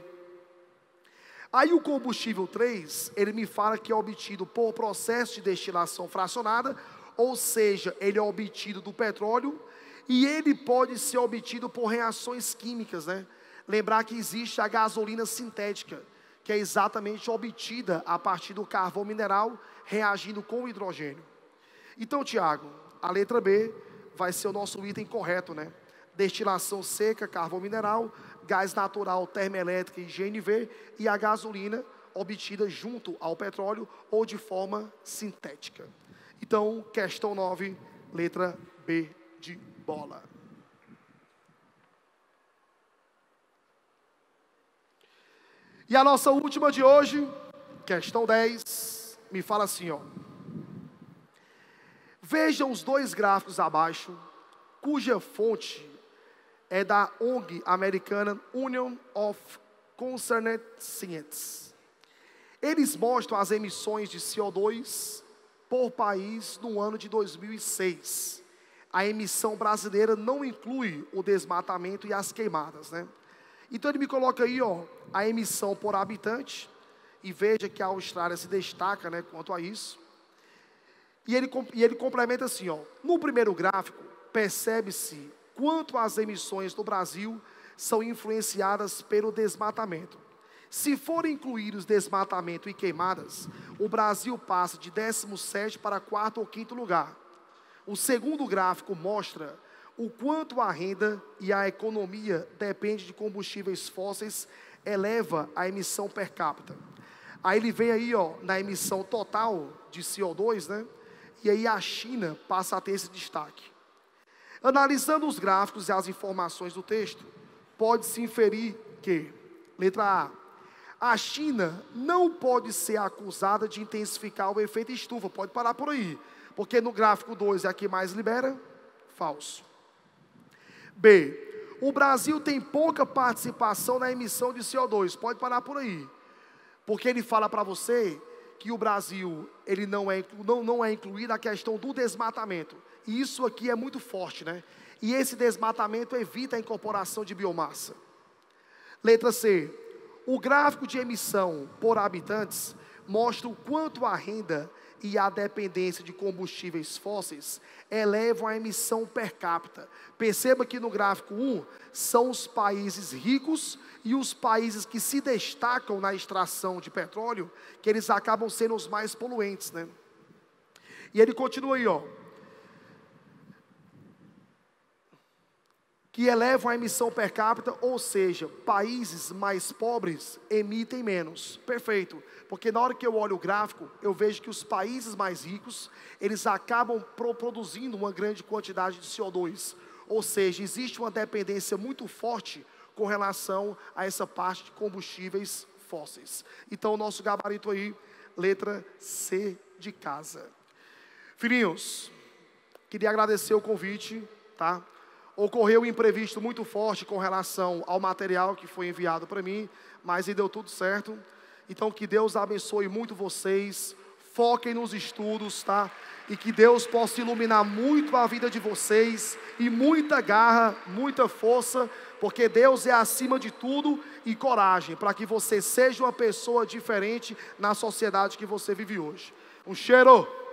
Aí o combustível 3, ele me fala que é obtido por processo de destilação fracionada, ou seja, ele é obtido do petróleo, e ele pode ser obtido por reações químicas, né? Lembrar que existe a gasolina sintética, que é exatamente obtida a partir do carvão mineral, reagindo com o hidrogênio. Então, Tiago, a letra B vai ser o nosso item correto, né? Destilação seca, carvão mineral, gás natural, termoelétrica e GNV, e a gasolina obtida junto ao petróleo ou de forma sintética. Então, questão 9, letra B de bola. E a nossa última de hoje, questão 10, me fala assim, ó. Vejam os dois gráficos abaixo, cuja fonte é da ONG americana Union of Concerned Scientists. Eles mostram as emissões de CO2 por país no ano de 2006. A emissão brasileira não inclui o desmatamento e as queimadas, né? Então ele me coloca aí, ó, a emissão por habitante, e veja que a Austrália se destaca, né, quanto a isso. E ele complementa assim, ó, no primeiro gráfico, percebe-se quanto as emissões do Brasil são influenciadas pelo desmatamento. Se forem incluídos desmatamento e queimadas, o Brasil passa de 17º para 4º ou 5º lugar. O segundo gráfico mostra o quanto a renda e a economia depende de combustíveis fósseis, eleva a emissão per capita. Aí ele vem aí, ó, na emissão total de CO2, né? E aí a China passa a ter esse destaque. Analisando os gráficos e as informações do texto, pode-se inferir que, letra A China não pode ser acusada de intensificar o efeito estufa. Pode parar por aí, porque no gráfico 2 é a que mais libera. Falso. B, o Brasil tem pouca participação na emissão de CO2. Pode parar por aí, porque ele fala para você que o Brasil ele não é incluído a questão do desmatamento. E isso aqui é muito forte, né? E esse desmatamento evita a incorporação de biomassa. Letra C. O gráfico de emissão por habitantes mostra o quanto a renda e a dependência de combustíveis fósseis elevam a emissão per capita. Perceba que no gráfico 1 são os países ricos e os países que se destacam na extração de petróleo, que eles acabam sendo os mais poluentes, né? E ele continua aí, ó. Que elevam a emissão per capita, ou seja, países mais pobres emitem menos. Perfeito, porque na hora que eu olho o gráfico, eu vejo que os países mais ricos, eles acabam produzindo uma grande quantidade de CO2. Ou seja, existe uma dependência muito forte com relação a essa parte de combustíveis fósseis. Então, o nosso gabarito aí, letra C de casa. Filhinhos, queria agradecer o convite, tá? Ocorreu um imprevisto muito forte com relação ao material que foi enviado para mim, mas aí deu tudo certo. Então que Deus abençoe muito vocês, foquem nos estudos, tá? E que Deus possa iluminar muito a vida de vocês, e muita garra, muita força, porque Deus é acima de tudo, e coragem, para que você seja uma pessoa diferente na sociedade que você vive hoje. Um cheiro!